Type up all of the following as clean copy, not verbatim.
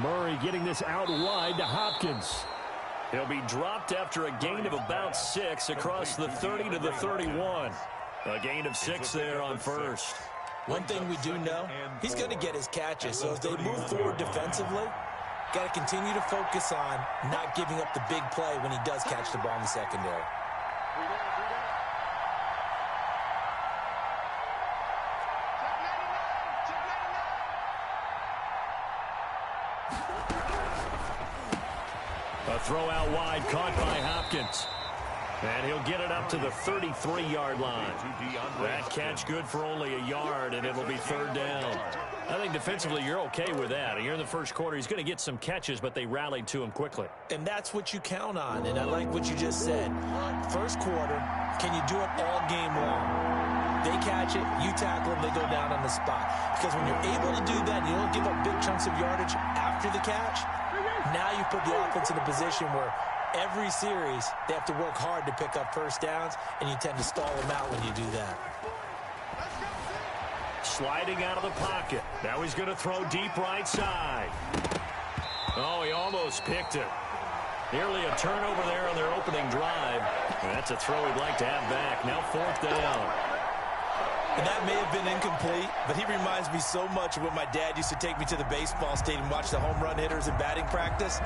Murray getting this out wide to Hopkins. He'll be dropped after a gain of about 6 across the 30 to the 31. A gain of 6 there on first. One thing we do know, he's going to get his catches. So as they move forward defensively, got to continue to focus on not giving up the big play when he does catch the ball in the secondary. A throw out wide caught by Hopkins. And he'll get it up to the 33-yard line. That catch good for only a yard, and it'll be third down. I think defensively you're okay with that. Here in the first quarter, he's going to get some catches, but they rallied to him quickly. And that's what you count on, and I like what you just said. First quarter, can you do it all game long? They catch it, you tackle them, they go down on the spot. Because when you're able to do that, you don't give up big chunks of yardage after the catch, now you put the offense in a position where every series, they have to work hard to pick up first downs, and you tend to stall them out when you do that. Sliding out of the pocket. Now he's going to throw deep right side. Oh, he almost picked it. Nearly a turnover there on their opening drive. And that's a throw he'd like to have back. Now fourth down. And that may have been incomplete, but he reminds me so much of when my dad used to take me to the baseball stadium, watch the home run hitters in batting practice.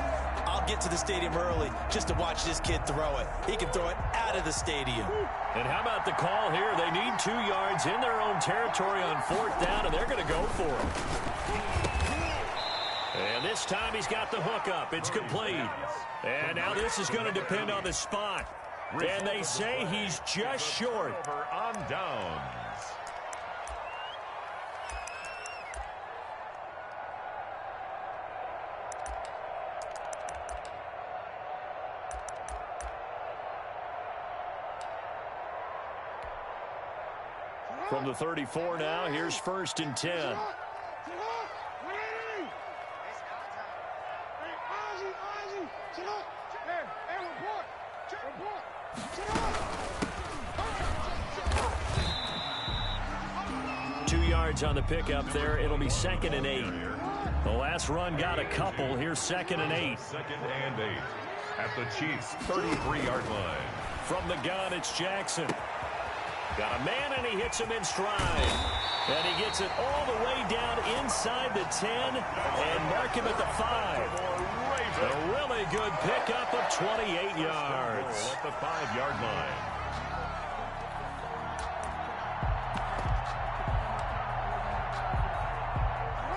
I'll get to the stadium early just to watch this kid throw it. He can throw it out of the stadium. And how about the call here? They need 2 yards in their own territory on fourth down, and they're going to go for it. And this time he's got the hook up. It's complete. And now this is going to depend on the spot. And they say he's just short. On downs. From the 34 now, here's first and 10. 2 yards on the pickup there. It'll be 2nd and 8. The last run got a couple. Here's 2nd and 8. 2nd and 8 at the Chiefs' 33-yard line. From the gun, it's Jackson. Got a man, and he hits him in stride. And he gets it all the way down inside the 10 and mark him at the 5. A really good pickup of 28 yards. At the 5-yard line.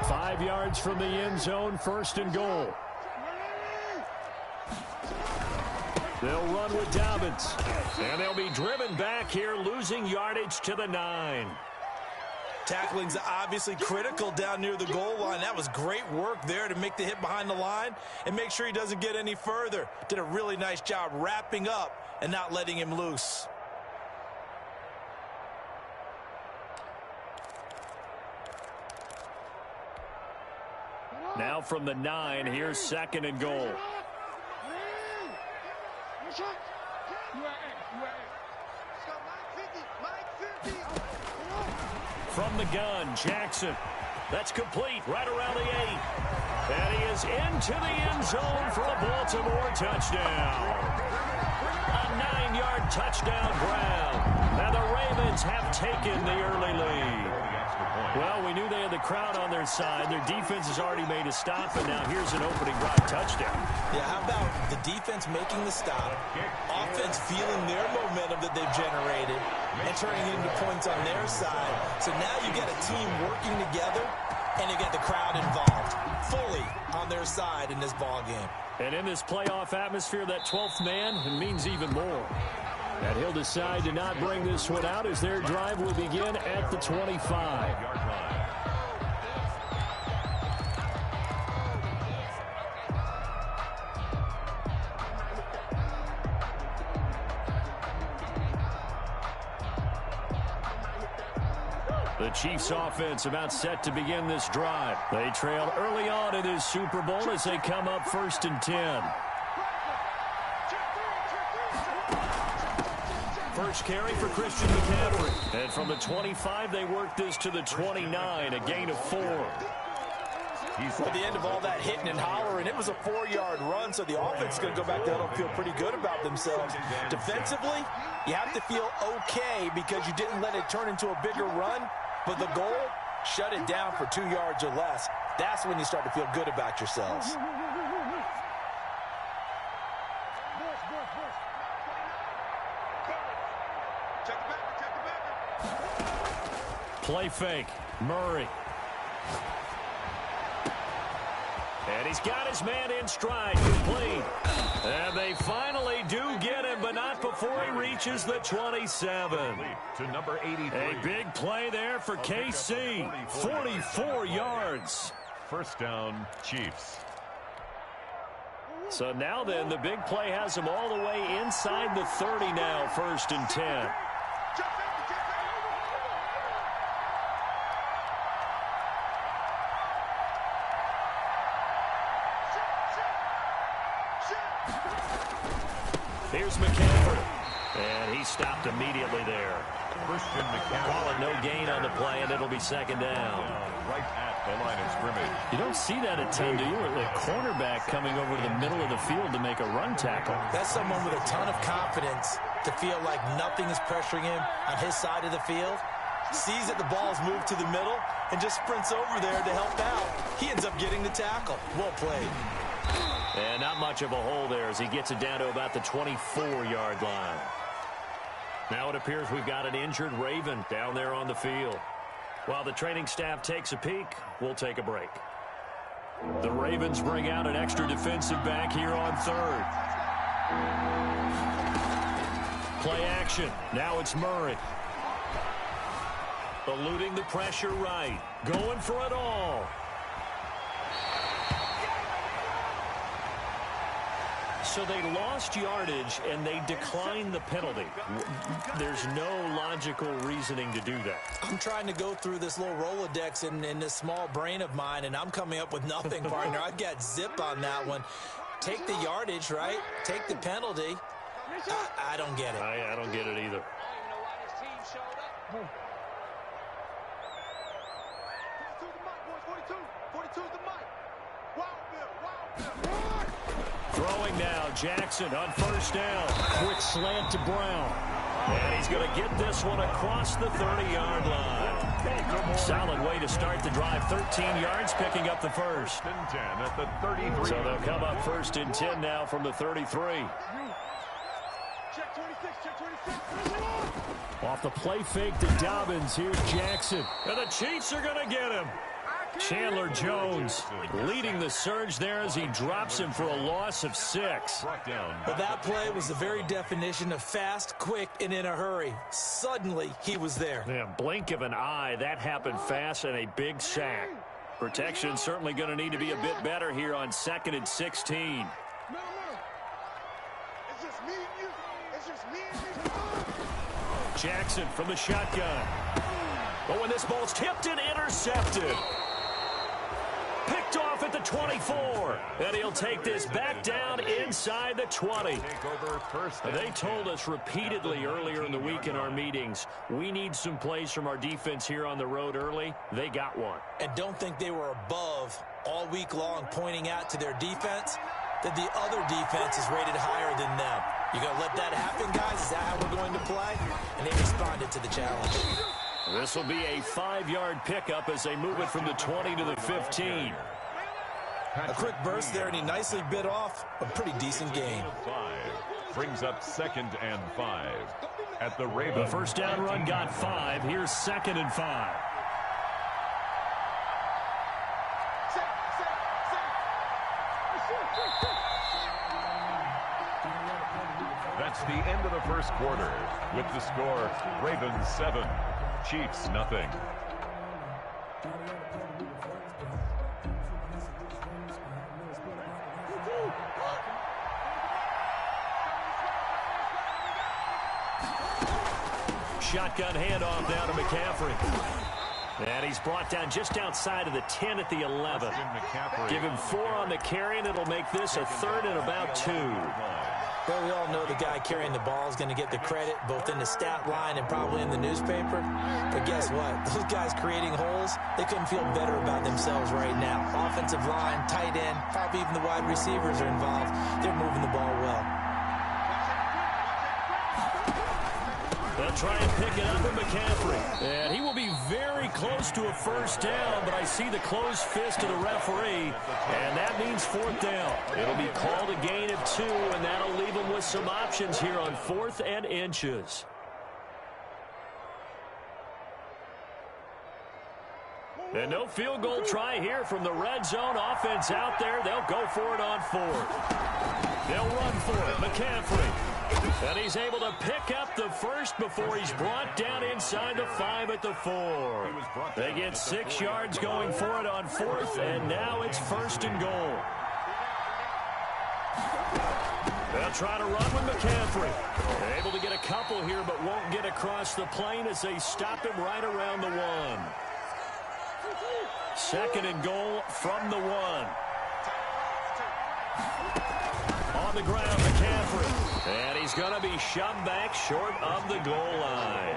Five yards from the end zone, first and goal. They'll run with Dobbins. And they'll be driven back here, losing yardage to the 9. Tackling's obviously critical down near the goal line. That was great work there to make the hit behind the line and make sure he doesn't get any further. Did a really nice job wrapping up and not letting him loose. Now from the 9, here's 2nd and goal. From the gun, Jackson. That's complete right around the 8. And he is into the end zone for a Baltimore touchdown. A 9-yard touchdown grab. And the Ravens have taken the early lead. Well, we knew they had the crowd on their side. Their defense has already made a stop, and now here's an opening drive touchdown. Yeah, how about the defense making the stop, offense feeling their momentum that they've generated, and turning it into points on their side. So now you get a team working together, and you get the crowd involved fully on their side in this ball game. And in this playoff atmosphere, that 12th man means even more. And he'll decide to not bring this one out as their drive will begin at the 25. The Chiefs offense about set to begin this drive. They trailed early on in this Super Bowl as they come up first and 10. first carry for Christian McCaffrey. And from the 25, they worked this to the 29, a gain of 4. At the end of all that hitting and hollering, it was a 4-yard run, so the offense is going to go back there and feel pretty good about themselves. Defensively, you have to feel okay because you didn't let it turn into a bigger run, but the goal, shut it down for 2 yards or less. That's when you start to feel good about yourselves. Play fake. Murray. And he's got his man in stride. Complete. And they finally do get him, but not before he reaches the 27. To number 83. A big play there for KC. 44 yards. First down, Chiefs. So now then, the big play has him all the way inside the 30 now, 1st and 10. Here's McCaffrey. And he stopped immediately there. Christian McCaffrey. Call it no gain on the play, and it'll be 2nd down. Right at the line of scrimmage. You don't see that a ton, do you? A cornerback coming over to the middle of the field to make a run tackle. That's someone with a ton of confidence to feel like nothing is pressuring him on his side of the field. Sees that the ball's moved to the middle and just sprints over there to help out. He ends up getting the tackle. Well played. And not much of a hole there as he gets it down to about the 24-yard line. Now it appears we've got an injured Raven down there on the field. While the training staff takes a peek, we'll take a break. The Ravens bring out an extra defensive back here on 3rd. Play action. Now it's Murray. Eluding the pressure right. Going for it all. So they lost yardage, and they declined the penalty. There's no logical reasoning to do that. I'm trying to go through this little Rolodex in this small brain of mine, and I'm coming up with nothing, partner. I've got zip on that one. Take the yardage, right? Take the penalty. I don't get it. I don't get it either. Throwing now, Jackson on 1st down. Quick slant to Brown. And he's going to get this one across the 30-yard line. Solid way to start the drive. 13 yards, picking up the first. 1st and 10 at the 33. So they'll come up 1st and 10 now from the 33. Off the play fake to Dobbins. Here's Jackson. And the Chiefs are going to get him. Chandler Jones leading the surge there as he drops him for a loss of 6. Well, that play was the very definition of fast, quick, and in a hurry. Suddenly, he was there. Yeah, blink of an eye. That happened fast and a big sack. Protection certainly going to need to be a bit better here on 2nd and 16. Jackson from the shotgun. But when this ball's tipped and intercepted. Picked off at the 24. And he'll take this back down inside the 20. They told us repeatedly earlier in the week in our meetings, we need some plays from our defense here on the road early. They got one. And don't think they were above all week long pointing out to their defense that the other defense is rated higher than them. You going to let that happen, guys? Is that how we're going to play? And they responded to the challenge. This will be a 5-yard pickup as they move it from the 20 to the 15. A quick burst there, and he nicely bit off a pretty decent gain. Brings up 2nd and 5 at the Ravens. The first down run got 5. Here's 2nd and 5. That's the end of the first quarter. With the score, Ravens 7, Chiefs nothing. Shotgun handoff down to McCaffrey. And he's brought down just outside of the 10 at the 11. Give him 4 on the carry, and it'll make this a 3rd and about 2. Well, we all know the guy carrying the ball is going to get the credit, both in the stat line and probably in the newspaper. But guess what? Those guys creating holes, they couldn't feel better about themselves right now. Offensive line, tight end, probably even the wide receivers are involved. They're moving the ball well. They'll try and pick it up with McCaffrey. And he will be very close to a first down, but I see the closed fist of the referee, and that means fourth down. It'll be called a gain of 2, and that'll leave them with some options here on 4th and inches. And no field goal try here from the red zone. Offense out there. They'll go for it on 4th. They'll run for it. McCaffrey. And he's able to pick up the first before he's brought down inside the 5 at the 4. They get 6 yards going for it on 4th, and now it's 1st and goal. They'll try to run with McCaffrey. They're able to get a couple here, but won't get across the plane as they stop him right around the 1. 2nd and goal from the 1. On the ground, McCaffrey. And he's going to be shoved back short of the goal line.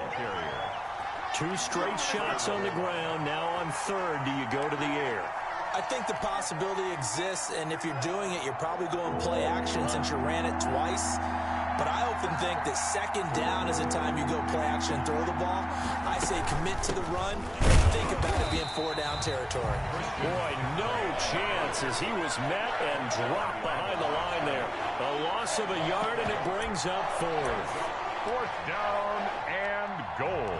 2 straight shots on the ground. Now on 3rd, do you go to the air? I think the possibility exists, and if you're doing it, you're probably going play action since you ran it twice. But I often think that 2nd down is the time you go play action and throw the ball. I say commit to the run and think about it being 4-down territory. Boy, no chance as he was met and dropped behind the line there. A loss of a yard, and it brings up 4th. 4th down and goal.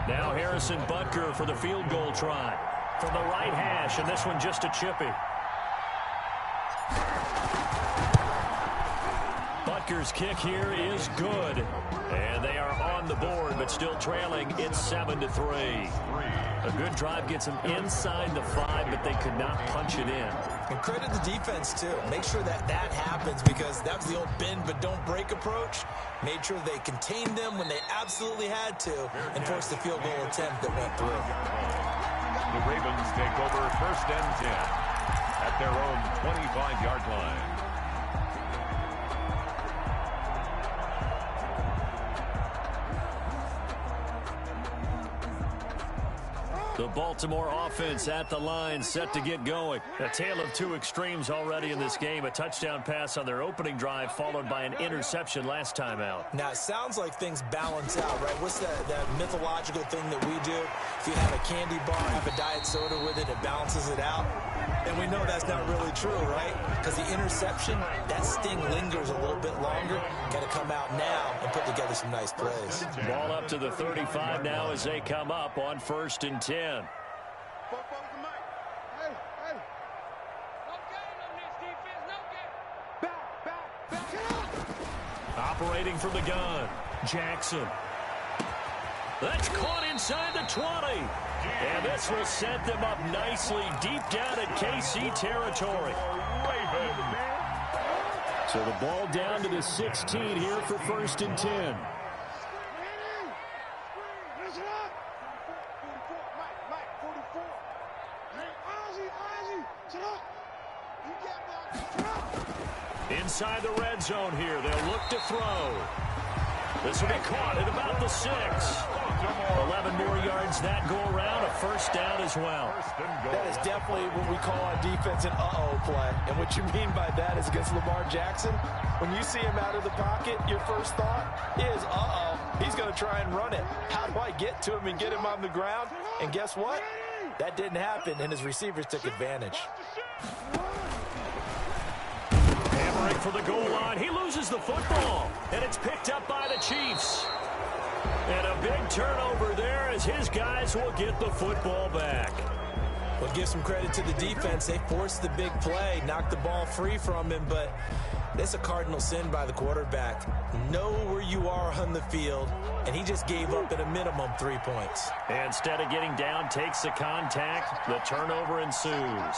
Now Harrison Butker for the field goal try. From the right hash, and this one just a chippy. Butker's kick here is good. And they are on the board, but still trailing. It's 7-3. A good drive gets them inside the 5, but they could not punch it in. And credit the defense, too. Make sure that happens, because that was the old bend but don't break approach. Made sure they contained them when they absolutely had to and forced the field goal attempt that went through. The Ravens take over 1st and 10 at their own 25-yard line. The Baltimore offense at the line, set to get going. A tale of 2 extremes already in this game. A touchdown pass on their opening drive, followed by an interception last time out. Now, it sounds like things balance out, right? What's that mythological thing that we do? If you have a candy bar, have a diet soda with it, it balances it out. And we know that's not really true, right? Because the interception, that sting lingers a little bit longer. Got to come out now and put together some nice plays. Ball up to the 35 now as they come up on 1st and 10. Operating from the gun, Jackson. That's caught inside the 20. And this will set them up nicely deep down in KC territory. So the ball down to the 16 here for 1st and 10. Inside the red zone here, they'll look to throw. This will be caught at about the 6. 11 more yards that go around, a 1st down as well. That is definitely what we call on defense an uh-oh play. And what you mean by that is against Lamar Jackson, when you see him out of the pocket, your first thought is, uh-oh, he's going to try and run it. How do I get to him and get him on the ground? And guess what? That didn't happen, and his receivers took advantage. Hammering for the goal line. He loses the football, and it's picked up by the Chiefs. And a big turnover there as his guys will get the football back. Well, give some credit to the defense. They forced the big play, knocked the ball free from him, but it's a cardinal sin by the quarterback. Know where you are on the field, and he just gave up at a minimum 3 points. Instead of getting down, takes the contact. The turnover ensues.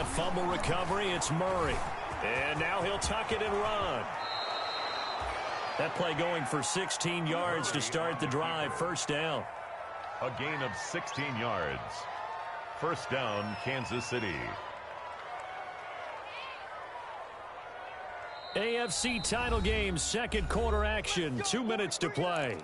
fumble recovery. It's Murray. And now he'll tuck it and run. That play going for 16 yards to start the drive. First down. A gain of 16 yards. First down, Kansas City. AFC title game, second quarter action. 2 minutes to play.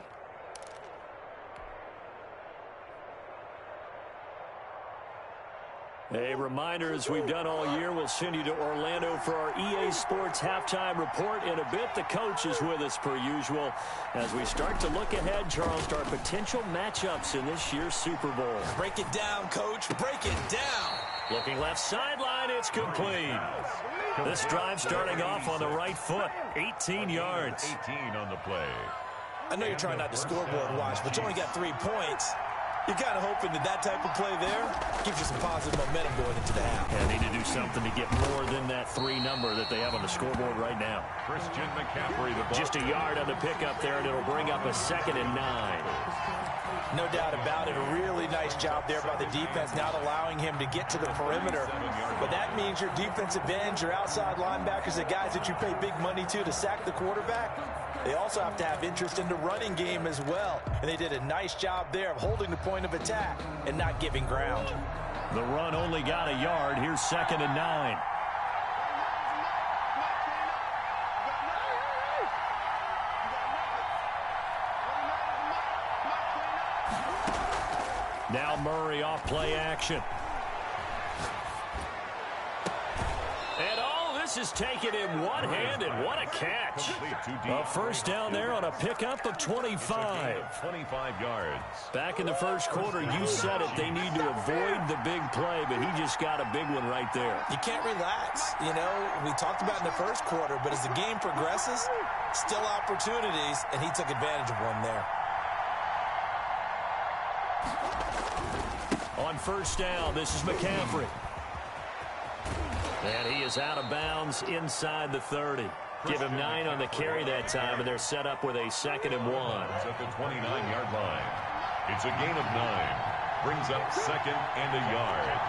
A reminder, as we've done all year, we'll send you to Orlando for our EA Sports halftime report in a bit. The coach is with us per usual as we start to look ahead, Charles, to our potential matchups in this year's Super Bowl. Break it down, Coach. Break it down. Looking left sideline, it's complete. This drive starting off on the right foot, 18 yards. 18 on the play. I know you're trying not to scoreboard watch, but you only got 3 points. You're kind of hoping that type of play there gives you some positive momentum going into the half. And need to do something to get more than that 3 number that they have on the scoreboard right now. Christian McCaffrey, the ball. Just a yard on the pickup there, and it'll bring up a 2nd and 9. No doubt about it. A really nice job there by the defense, not allowing him to get to the perimeter. But that means your defensive ends, your outside linebackers, the guys that you pay big money to sack the quarterback, they also have to have interest in the running game as well. And they did a nice job there of holding the point of attack and not giving ground. The run only got a yard. Here's 2nd and 9. Now Murray off play action. And this is taken in one-handed. What a catch. A first down there on a pickup of 25. 25 yards. Back in the first quarter, you said it, they need to avoid the big play, but he just got a big one right there. You can't relax. You know, we talked about in the first quarter, but as the game progresses, still opportunities, and he took advantage of one there. On first down, this is McCaffrey. And he is out of bounds inside the 30. Give him 9 on the carry that time, and they're set up with a 2nd and 1. It's at the 29-yard line. It's a gain of 9. Brings up 2nd and a yard.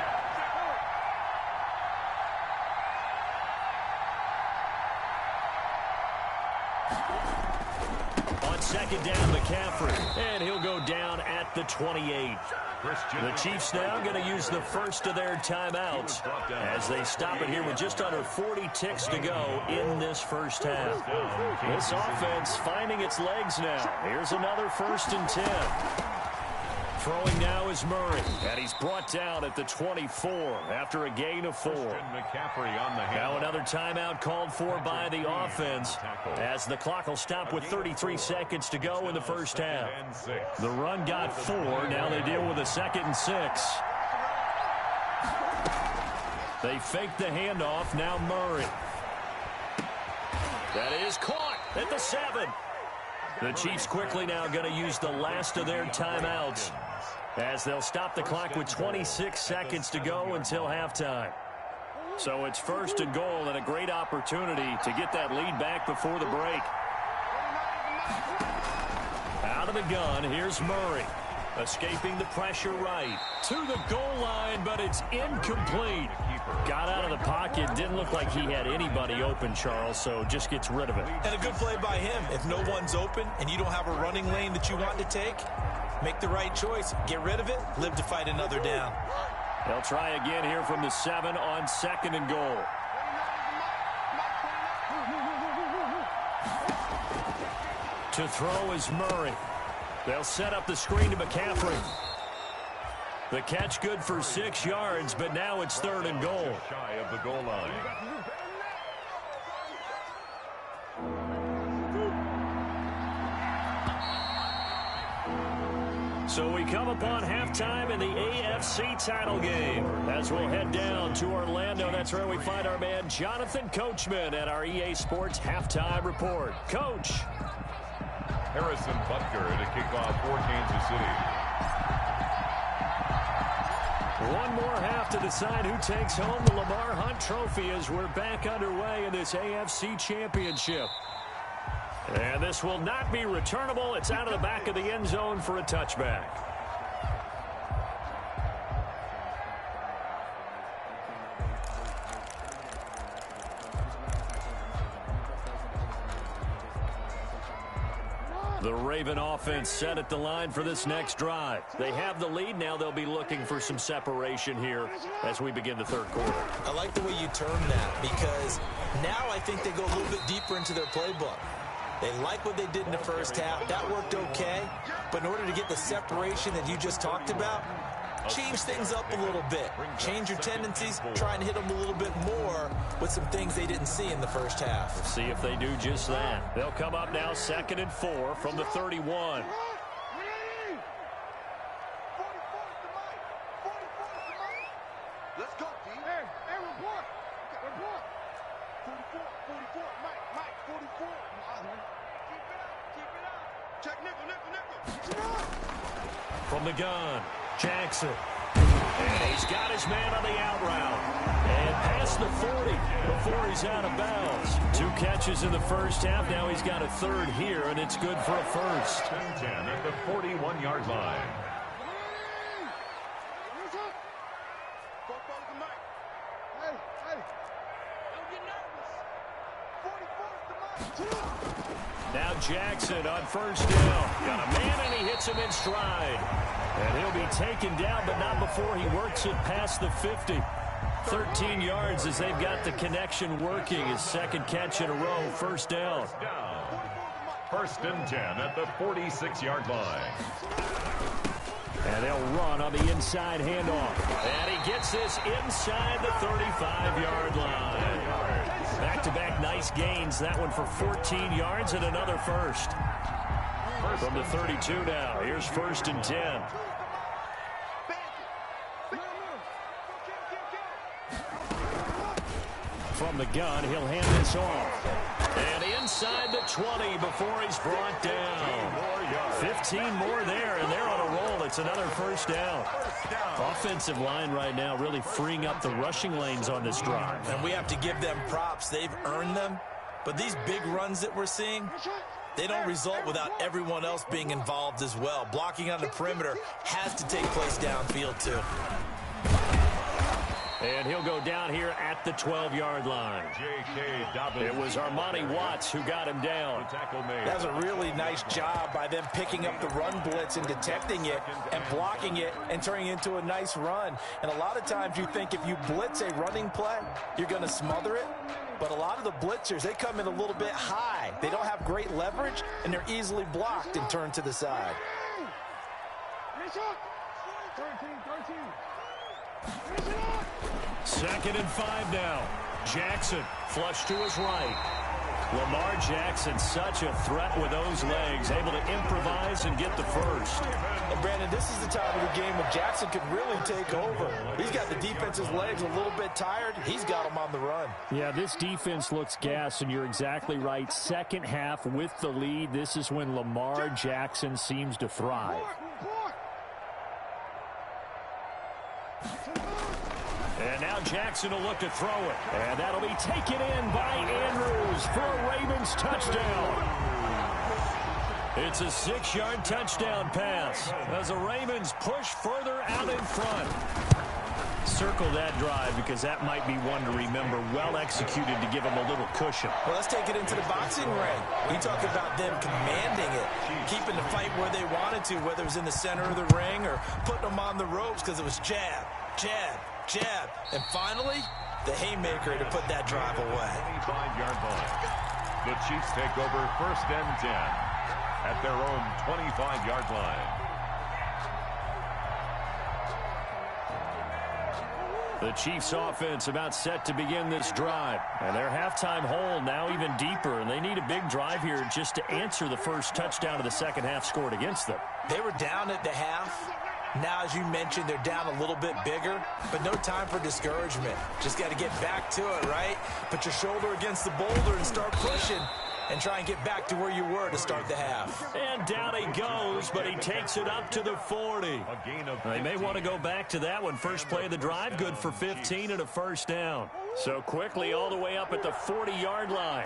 On 2nd down, McCaffrey. And he'll go down at the 28. The Chiefs now going to use the first of their timeouts as they stop it here with just under 40 ticks to go in this first half. This offense finding its legs now. Here's another 1st and 10. Throwing now is Murray, and he's brought down at the 24 after a gain of 4. Now another timeout called for by the offense as the clock will stop with 33 seconds to go in the first half. The run got 4. Now they deal with a 2nd and 6. They fake the handoff. Now Murray. That is caught at the 7. The Chiefs quickly now going to use the last of their timeouts as they'll stop the clock with 26 seconds to go until halftime. So it's 1st and goal and a great opportunity to get that lead back before the break. Out of the gun, here's Murray. Escaping the pressure right to the goal line, but it's incomplete. Got out of the pocket. Didn't look like he had anybody open, Charles, so just gets rid of it. And a good play by him. If no one's open and you don't have a running lane that you want to take, make the right choice. Get rid of it. Live to fight another down. They'll try again here from the 7 on 2nd and goal. To throw is Murray. They'll set up the screen to McCaffrey. The catch good for 6 yards, but now it's 3rd and goal. Shy of the goal line. So we come upon halftime in the AFC title game as we'll head down to Orlando. That's where we find our man Jonathan Coachman at our EA Sports halftime report. Coach. Harrison Butker to kick off for Kansas City. One more half to decide who takes home the Lamar Hunt Trophy as we're back underway in this AFC Championship. And this will not be returnable. It's out of the back of the end zone for a touchback. The Raven offense set at the line for this next drive. They have the lead. Now they'll be looking for some separation here as we begin the third quarter. I like the way you term that, because now I think they go a little bit deeper into their playbook. They like what they did in the first half. That worked okay. But in order to get the separation that you just talked about, change things up a little bit. Change your tendencies. Try and hit them a little bit more with some things they didn't see in the first half. We'll see if they do just that. They'll come up now 2nd and 4 from the 31. Let's go, D. Hey, report. Report. 44, Mike, 44. Keep it up. Check nickel. From the gun, Jackson. And he's got his man on the out route. And past the 40 before he's out of bounds. 2 catches in the first half. Now he's got a third here, and it's good for a first. 10 at the 41-yard line. Now Jackson on first down. Got a man, and he hits him in stride. And he'll be taken down, but not before he works it past the 50. 13 yards as they've got the connection working. His second catch in a row, first down. First and 10 at the 46-yard line. And they'll run on the inside handoff. And he gets this inside the 35-yard line. Back-to-back nice gains. That one for 14 yards and another first. From the 32 now. Here's 1st and 10. From the gun, he'll hand this off. And inside the 20 before he's brought down. 15 more there, and they're on a roll. It's another first down. Offensive line right now really freeing up the rushing lanes on this drive. And we have to give them props. They've earned them. But these big runs that we're seeing, they don't result without everyone else being involved as well. Blocking on the perimeter has to take place downfield too. And he'll go down here at the 12-yard line. It was Armani Watts who got him down. That was a really nice job by them picking up the run blitz and detecting it and blocking it and turning it into a nice run. And a lot of times you think if you blitz a running play, you're going to smother it. But a lot of the blitzers, they come in a little bit high. They don't have great leverage, and they're easily blocked and turned to the side. 2nd and 5 now. Jackson flush to his right. Lamar Jackson, such a threat with those legs, able to improvise and get the first. And Brandon, this is the time of the game when Jackson could really take over. He's got the defense's legs a little bit tired. He's got them on the run. Yeah, this defense looks gassed, and you're exactly right. Second half with the lead, this is when Lamar Jackson seems to thrive. And now Jackson will look to throw it. And that'll be taken in by Andrews for a Ravens touchdown. It's a 6-yard touchdown pass as the Ravens push further out in front. Circle that drive because that might be one to remember. Well executed to give them a little cushion. Well, let's take it into the boxing ring. You talk about them commanding it, keeping the fight where they wanted to, whether it was in the center of the ring or putting them on the ropes because it was jab, jab, jab. And finally, the haymaker to put that drive away. 25-yard line. The Chiefs take over 1st and 10 at their own 25-yard line. The Chiefs offense about set to begin this drive. And their halftime hole now even deeper. And they need a big drive here just to answer the first touchdown of the second half scored against them. They were down at the half. Now, as you mentioned, they're down a little bit bigger, but no time for discouragement. Just got to get back to it, right? Put your shoulder against the boulder and start pushing and try and get back to where you were to start the half. And down he goes, but he takes it up to the 40. They may want to go back to that one. First play of the drive, good for 15 and a first down. So quickly all the way up at the 40-yard line.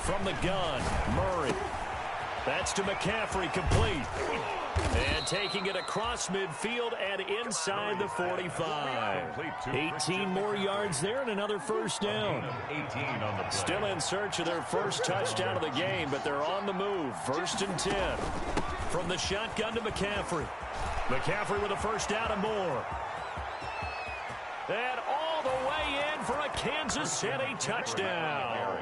From the gun, Murray. That's to McCaffrey, complete. And taking it across midfield and inside the 45. 18 more yards there and another first down. Still in search of their first touchdown of the game, but they're on the move. 1st and 10. From the shotgun to McCaffrey. McCaffrey with a first down and more. And all the way in for a Kansas City touchdown.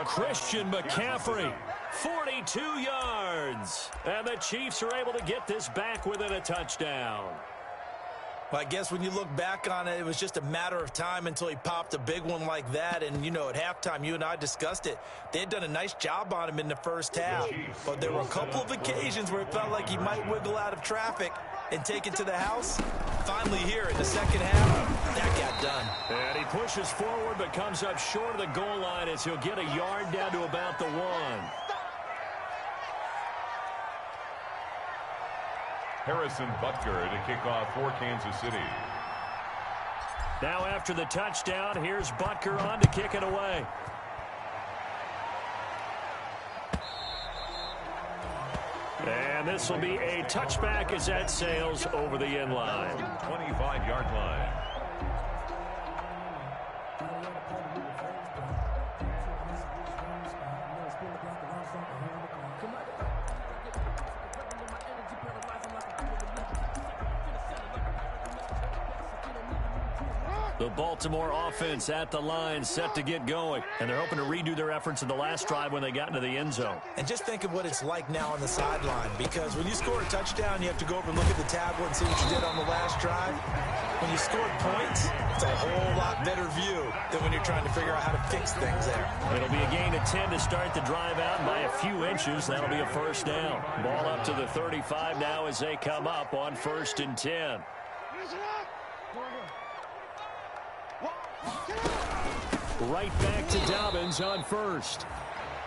Christian McCaffrey, 42 yards. And the Chiefs are able to get this back within a touchdown. Well, I guess when you look back on it, it was just a matter of time until he popped a big one like that. And, you know, at halftime, you and I discussed it. They had done a nice job on him in the first half. But there were a couple of occasions where it felt like he might wiggle out of traffic and take it to the house. Finally here in the second half, that got done. And he pushes forward but comes up short of the goal line as he'll get a yard down to about the 1. Harrison Butker to kick off for Kansas City. Now after the touchdown, here's Butker on to kick it away. And this will be a touchback as that sails over the end line. 25-yard line. The Baltimore offense at the line, set to get going. And they're hoping to redo their efforts in the last drive when they got into the end zone. And just think of what it's like now on the sideline, because when you score a touchdown, you have to go over and look at the tablet and see what you did on the last drive. When you scored points, it's a whole lot better view than when you're trying to figure out how to fix things there. It'll be a gain of 10 to start the drive out by a few inches. That'll be a first down. Ball up to the 35 now as they come up on 1st and 10. Right back to Dobbins on first.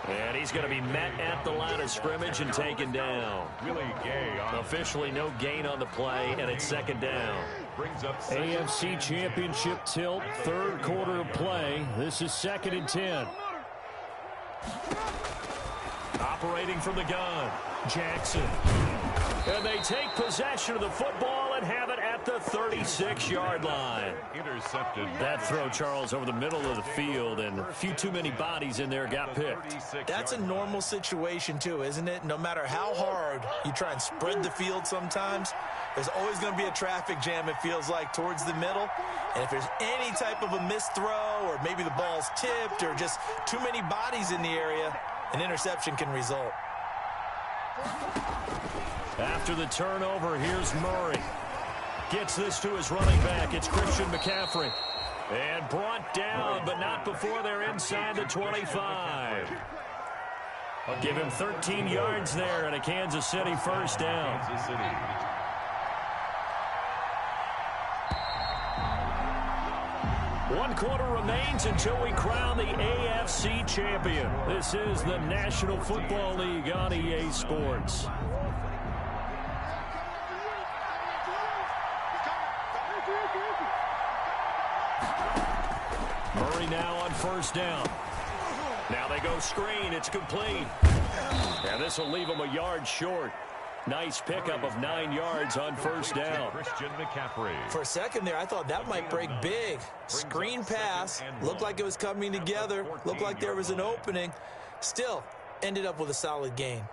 And he's going to be met at the line of scrimmage and taken down. Willie Gay on. Officially no gain on the play, and it's 2nd down. Brings up AFC Championship tilt, 3rd quarter of play. This is 2nd and 10. Operating from the gun, Jackson. And they take possession of the football and have it at the 36-yard line. Intercepted. That throw, Charles, over the middle of the field, and a few too many bodies in there got picked. That's a normal situation, too, isn't it? No matter how hard you try and spread the field sometimes, there's always going to be a traffic jam, it feels like, towards the middle. And if there's any type of a missed throw, or maybe the ball's tipped, or just too many bodies in the area, an interception can result. After the turnover, here's Murray. Gets this to his running back. It's Christian McCaffrey. And brought down, but not before they're inside the 25. Give him 13 yards there and a Kansas City first down. Kansas City. One quarter remains until we crown the AFC champion. This is the National Football League on EA Sports. Murray now on first down. Now they go screen. It's complete. And this will leave them a yard short. Nice pickup of 9 yards on first down. Christian McCaffrey. For a second there, I thought that might break big. Screen pass. Looked like it was coming together. Looked like there was an opening. Still, ended up with a solid gain.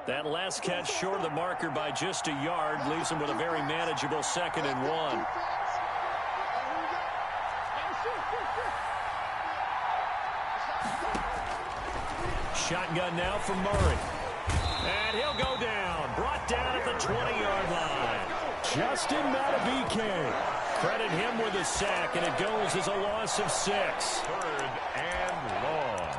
That last catch short of the marker by just a yard leaves him with a very manageable 2nd and 1. Shotgun now from Murray. And he'll go down. Brought down at the 20-yard line. Justin Matabike. Credit him with a sack, and it goes as a loss of 6. 3rd and long.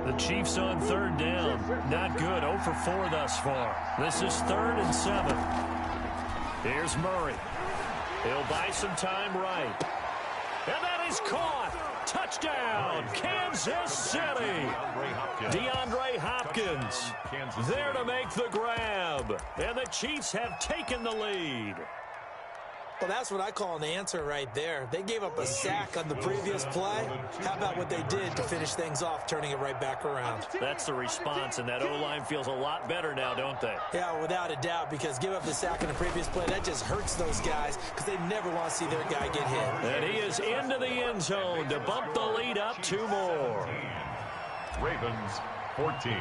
The Chiefs on 3rd down. Not good. 0 for 4 thus far. This is 3rd and 7. Here's Murray. He'll buy some time right. And that is caught. Touchdown, Kansas City. DeAndre Hopkins there to make the grab. And the Chiefs have taken the lead. Well, that's what I call an answer right there. They gave up a sack on the previous play. How about what they did to finish things off, turning it right back around? That's the response, and that O-line feels a lot better now, don't they? Yeah, without a doubt, because give up the sack on the previous play, that just hurts those guys because they never want to see their guy get hit. And he is into the end zone to bump the lead up 2 more. Ravens 14.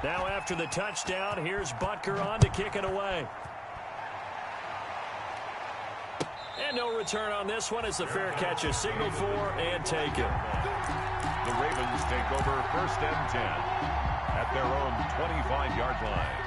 Now after the touchdown, here's Butker on to kick it away. And no return on this one as the fair catch is signaled for and taken. The Ravens take over 1st and 10 at their own 25-yard line.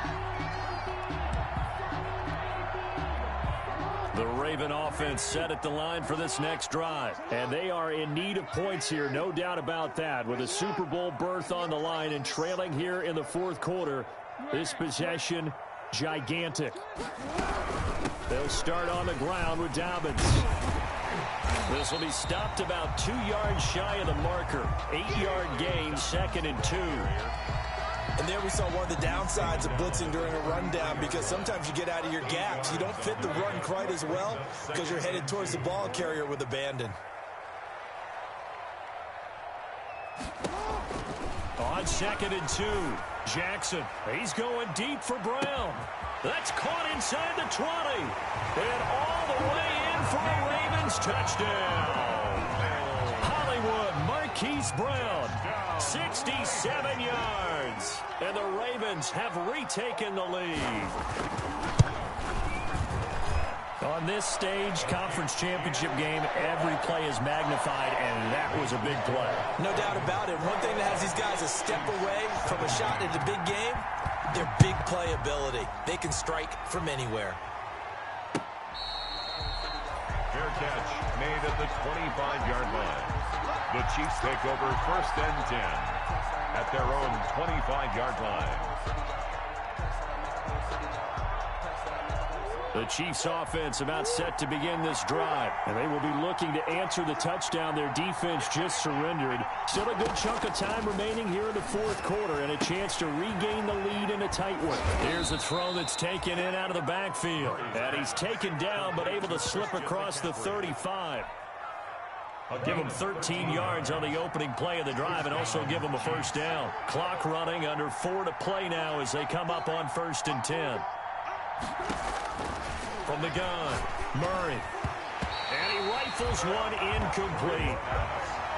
The Raven offense set at the line for this next drive. And they are in need of points here, no doubt about that. With a Super Bowl berth on the line and trailing here in the 4th quarter, this possession gigantic. They'll start on the ground with Dobbins. This will be stopped about 2 yards shy of the marker. 8-yard gain, 2nd and 2. And there we saw one of the downsides of blitzing during a rundown, because sometimes you get out of your gaps. You don't fit the run quite as well because you're headed towards the ball carrier with abandon. On 2nd and 2, Jackson. He's going deep for Brown. That's caught inside the 20. And all the way in for a Ravens touchdown. Hollywood Marquise Brown, 67 yards. And the Ravens have retaken the lead. On this stage, conference championship game, every play is magnified, and that was a big play. No doubt about it. One thing that has these guys a step away from a shot at the big game, their big play ability. They can strike from anywhere. Fair catch made at the 25-yard line. The Chiefs take over 1st and 10 at their own 25-yard line. The Chiefs offense about set to begin this drive, and they will be looking to answer the touchdown their defense just surrendered. Still a good chunk of time remaining here in the 4th quarter and a chance to regain the lead in a tight one. Here's a throw that's taken in out of the backfield, and he's taken down but able to slip across the 35. I'll give him 13 yards on the opening play of the drive and also give him a 1st down. Clock running, under 4 to play now as they come up on 1st and 10. From the gun, Murray. And he rifles one incomplete.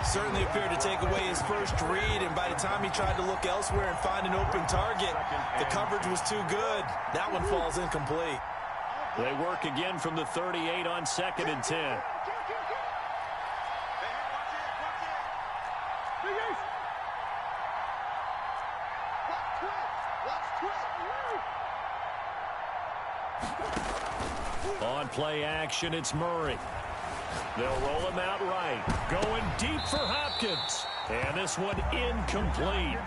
Certainly appeared to take away his first read, and by the time he tried to look elsewhere and find an open target, the coverage was too good. That one falls incomplete. They work again from the 38 on 2nd and 10. On play action, it's Murray. They'll roll him out right. Going deep for Hopkins. And this one incomplete.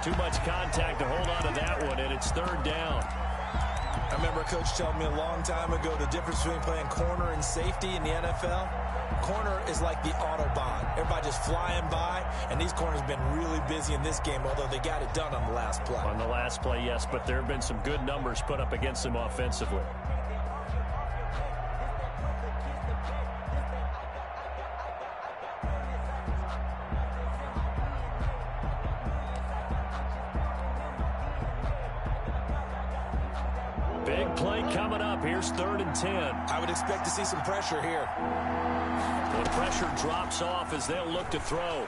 Too much contact to hold on to that one, and it's 3rd down. I remember a coach telling me a long time ago the difference between playing corner and safety in the NFL. Corner is like the Autobahn. Everybody just flying by, and these corners have been really busy in this game, although they got it done on the last play. On the last play, yes, but there have been some good numbers put up against them offensively. Big play coming up. Here's 3rd and 10. I would expect to see some pressure here. The pressure drops off as they'll look to throw.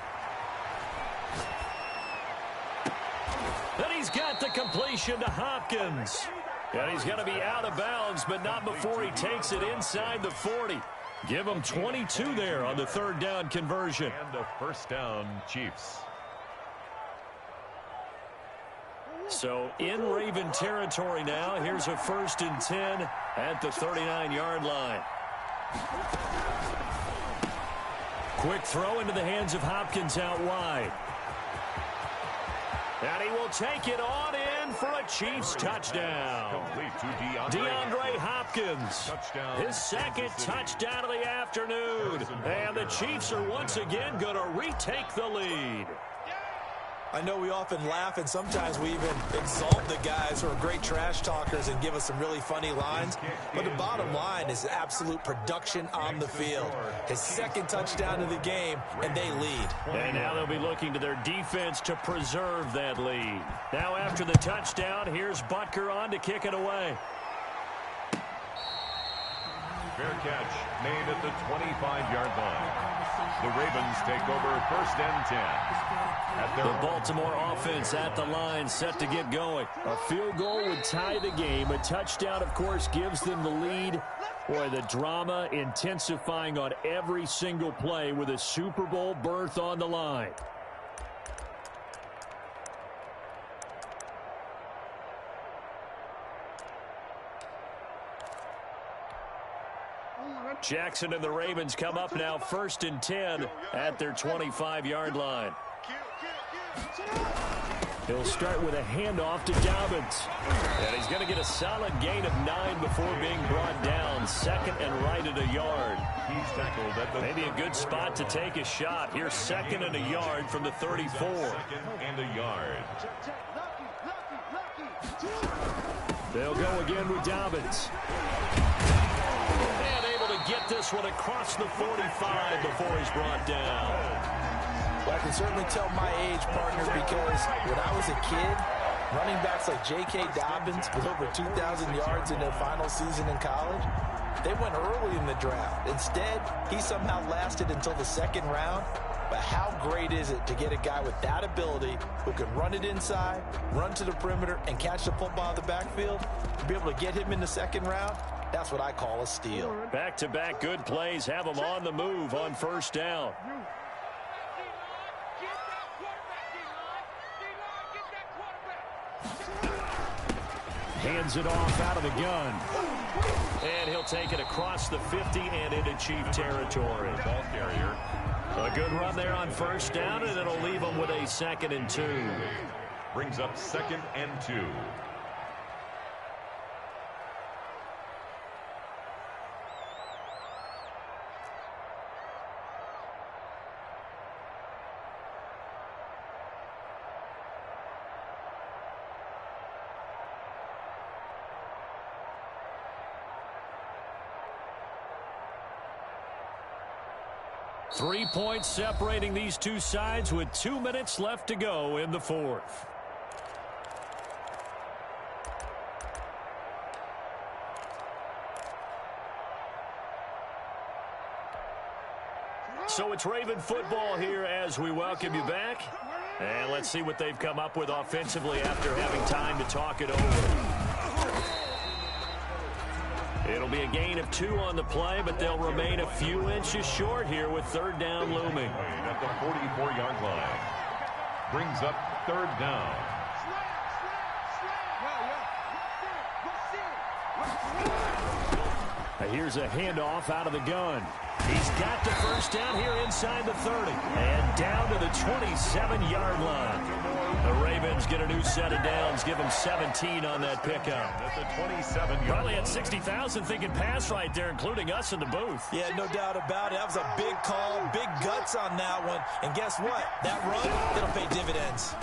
Then he's got the completion to Hopkins. And he's going to be out of bounds, but not before he takes it inside the 40. Give him 22 there on the 3rd down conversion. And a 1st down, Chiefs. So in Raven territory now. Here's a 1st and 10 at the 39-yard line. Quick throw into the hands of Hopkins out wide. And he will take it on in for a Chiefs touchdown. Complete to DeAndre Hopkins. His second touchdown of the afternoon. And the Chiefs are once again going to retake the lead. I know we often laugh and sometimes we even exalt the guys who are great trash talkers and give us some really funny lines. But the bottom line is absolute production on the field. His second touchdown of the game, and they lead. And now they'll be looking to their defense to preserve that lead. Now after the touchdown, here's Butker on to kick it away. Fair catch made at the 25-yard line. The Ravens take over first and 10. The Baltimore offense at the line, set to get going. A field goal would tie the game. A touchdown, of course, gives them the lead. Boy, the drama intensifying on every single play with a Super Bowl berth on the line. Jackson and the Ravens come up now first and 10 at their 25-yard line. He'll start with a handoff to Dobbins. And he's going to get a solid gain of 9 before being brought down. Second and right at a yard. He's tackled at the maybe a good spot to take a shot. Here's second and a yard from the 34. Second and a yard. They'll go again with Dobbins. And able to get this one across the 45 before he's brought down. Well, I can certainly tell my age, partner, because when I was a kid, running backs like J.K. Dobbins with over 2,000 yards in their final season in college, they went early in the draft. Instead, he somehow lasted until the second round. But how great is it to get a guy with that ability who can run it inside, run to the perimeter, and catch the football in the backfield? To be able to get him in the second round, that's what I call a steal. Back-to-back good plays have him on the move on first down. Hands it off out of the gun. And he'll take it across the 50 and into Chief territory. Ball carrier. A good run there on first down, and it'll leave him with a second and 2. Brings up second and 2. Three points separating these two sides with 2 minutes left to go in the fourth. So it's Raven football here as we welcome you back. And let's see what they've come up with offensively after having time to talk it over. It'll be a gain of 2 on the play, but they'll remain a few inches short here with third down looming. At the 44-yard line. Brings up third down. Here's a handoff out of the gun. He's got the first down here inside the 30. And down to the 27-yard line. The Ravens get a new set of downs, give them 17 on that pickup. At the 27-yard Probably had 60,000 thinking pass right there, including us in the booth. Yeah, no doubt about it. That was a big call, big guts on that one. And guess what? That run, it'll pay dividends.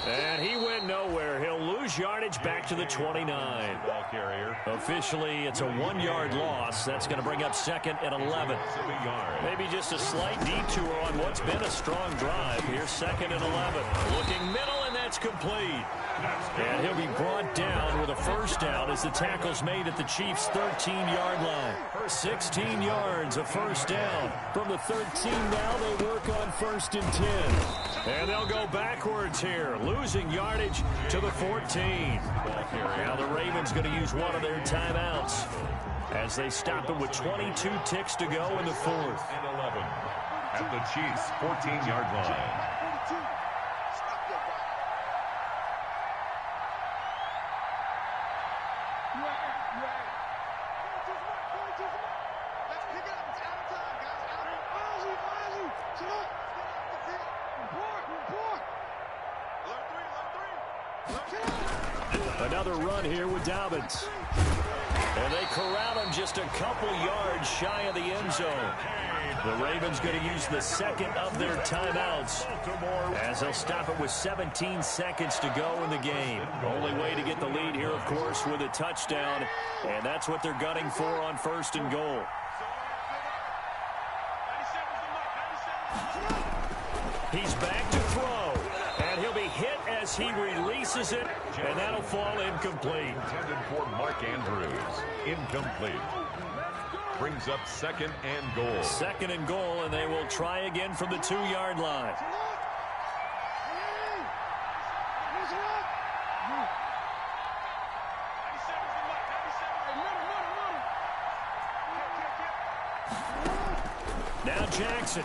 And he went nowhere. He'll lose yardage back to the 29. ball carrier. Officially, it's a 1-yard loss. That's going to bring up second and 11. Maybe just a slight detour on what's been a strong drive. Here's second and 11. Looking middle, and that's complete. And he'll be brought down with a first down as the tackle's made at the Chiefs' 13-yard line. 16 yards, a first down. From the 13 now, they work on first and 10. And they'll go backwards here, losing yardage to the 14. Now the Ravens going to use one of their timeouts as they stop it with 22 ticks to go in the fourth. And 11 at the Chiefs' 14-yard line. Another run here with Dobbins. And they corral him just a couple yards shy of the end zone. The Ravens going to use the second of their timeouts as they'll stop it with 17 seconds to go in the game. Only way to get the lead here, of course, with a touchdown. And that's what they're gunning for on 1st and goal. He's back to throw. And he'll be hit as he releases it. And that'll fall incomplete. Intended for Mark Andrews. Incomplete. Brings up 2nd and goal. 2nd and goal, and they will try again from the 2-yard line. Now Jackson.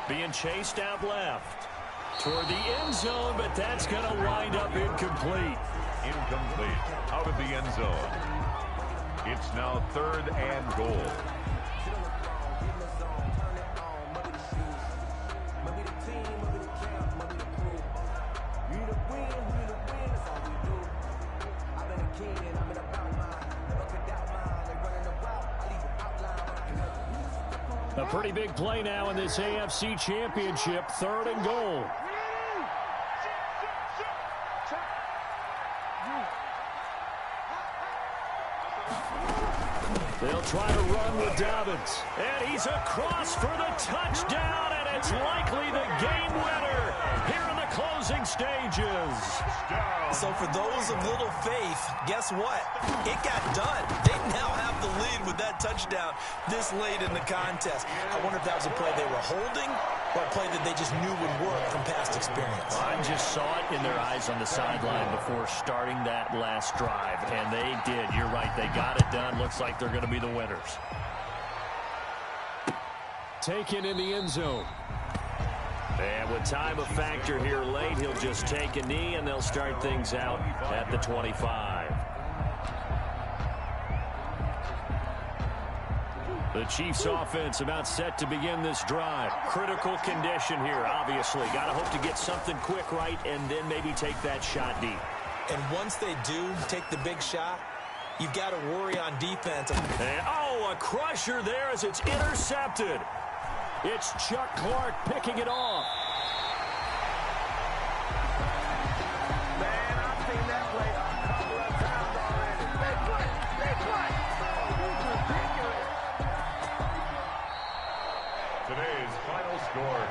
Being chased out left. Toward the end zone, but that's going to wind up incomplete. Incomplete. Out of the end zone. It's now 3rd and goal. A pretty big play now in this AFC Championship. 3rd and goal. They'll try to run with Dobbins. And he's across for the touchdown, and it's likely the game winner here in the closing stages. So for those of little faith, guess what? It got done. They now have the lead with that touchdown this late in the contest. I wonder if that was a play they were holding or a play that they just knew would work from past experience. I just saw it in their eyes on the sideline before starting that last drive, and they did. You're right. They got it done. Looks like they're going to be the winners. Taken in the end zone. And with time a factor here late, he'll just take a knee, and they'll start things out at the 25. The Chiefs offense about set to begin this drive. Critical condition here, obviously. Got to hope to get something quick right and then maybe take that shot deep. And once they do take the big shot, you've got to worry on defense. And, oh, a crusher there as it's intercepted. It's Chuck Clark picking it off. Man, I've seen that play a couple of times already. Big play. Ridiculous. Today's final score.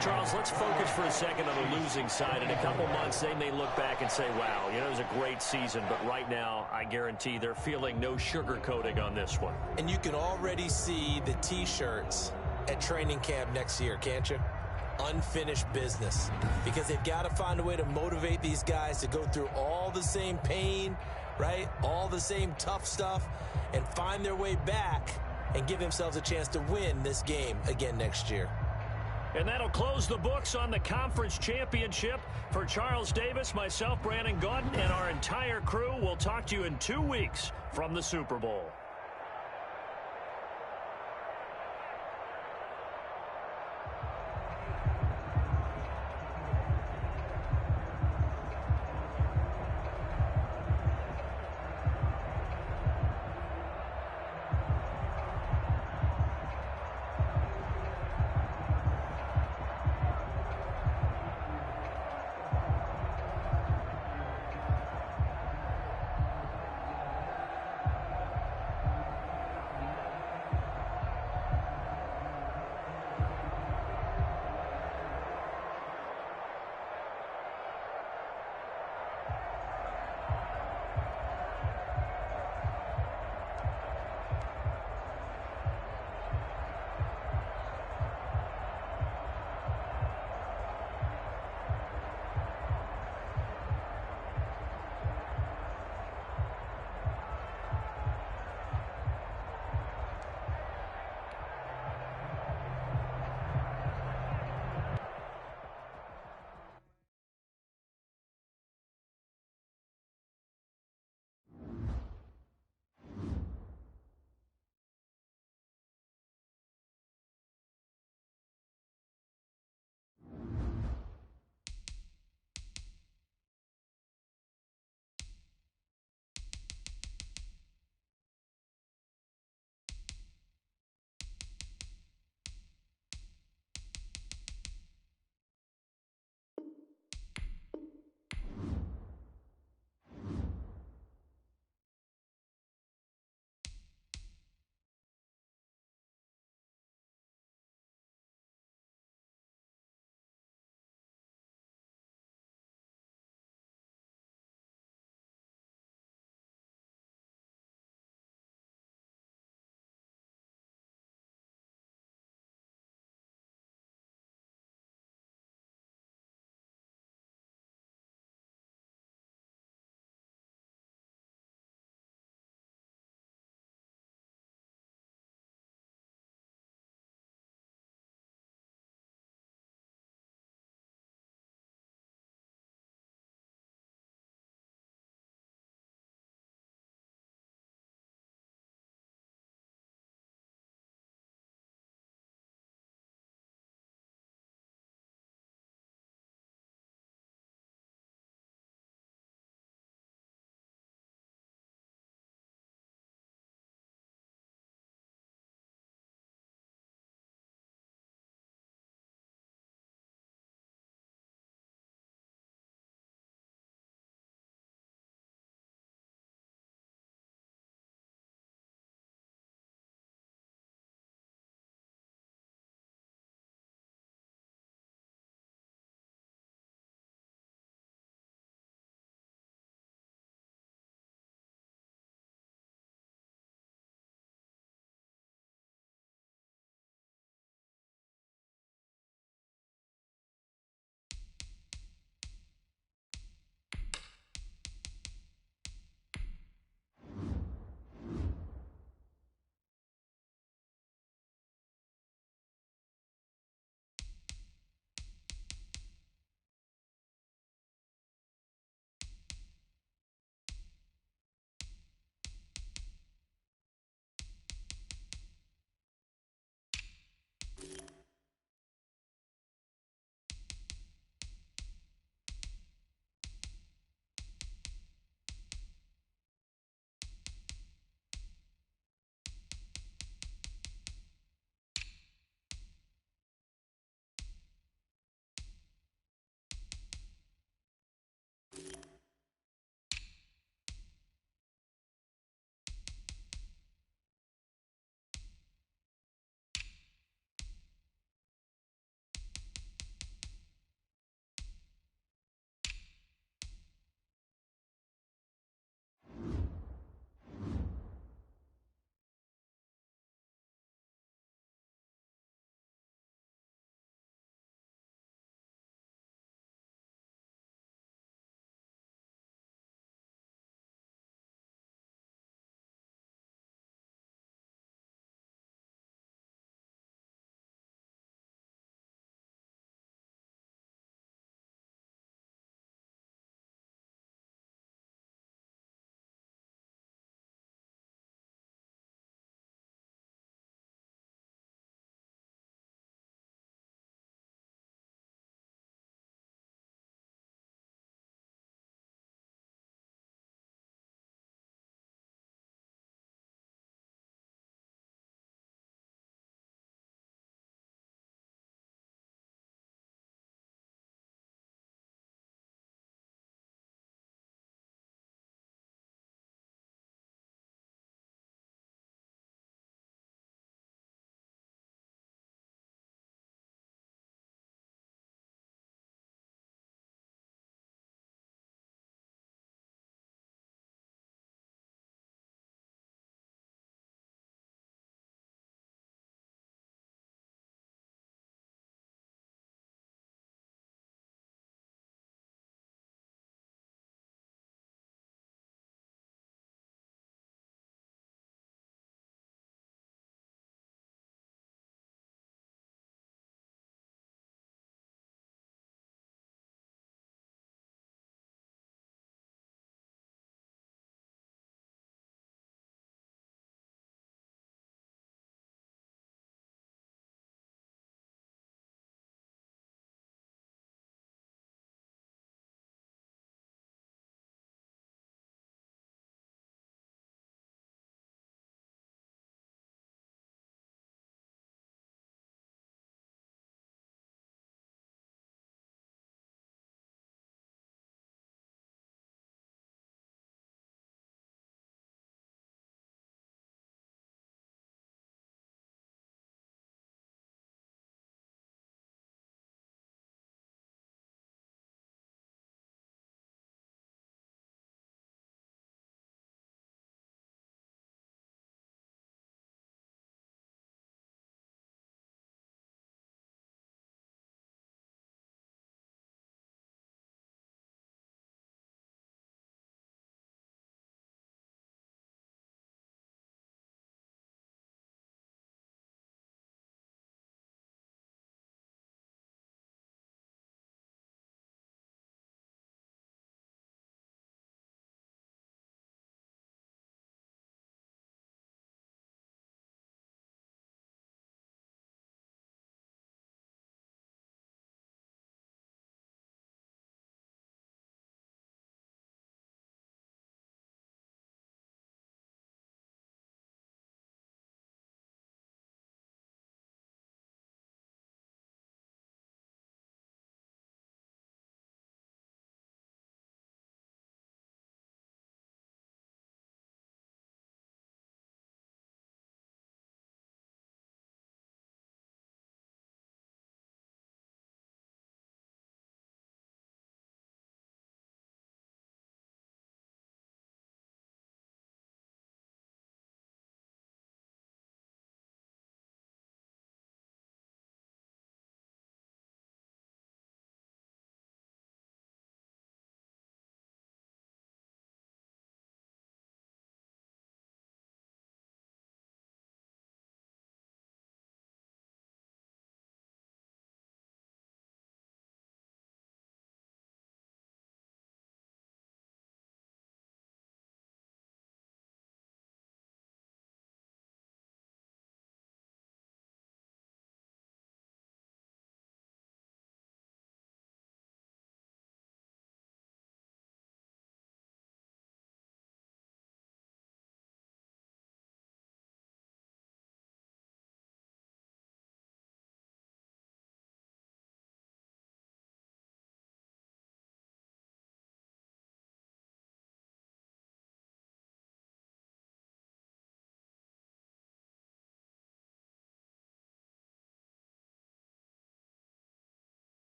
Charles, let's focus for a second on the losing side. In a couple months, they may look back and say, wow, you know, it was a great season. But right now, I guarantee they're feeling no sugarcoating on this one. And you can already see the T-shirts at training camp next year, can't you? Unfinished business. Because they've got to find a way to motivate these guys to go through all the same pain, right? All the same tough stuff, and find their way back and give themselves a chance to win this game again next year. And that'll close the books on the conference championship. For Charles Davis, myself, Brandon Gaudin, and our entire crew, we'll talk to you in 2 weeks from the Super Bowl.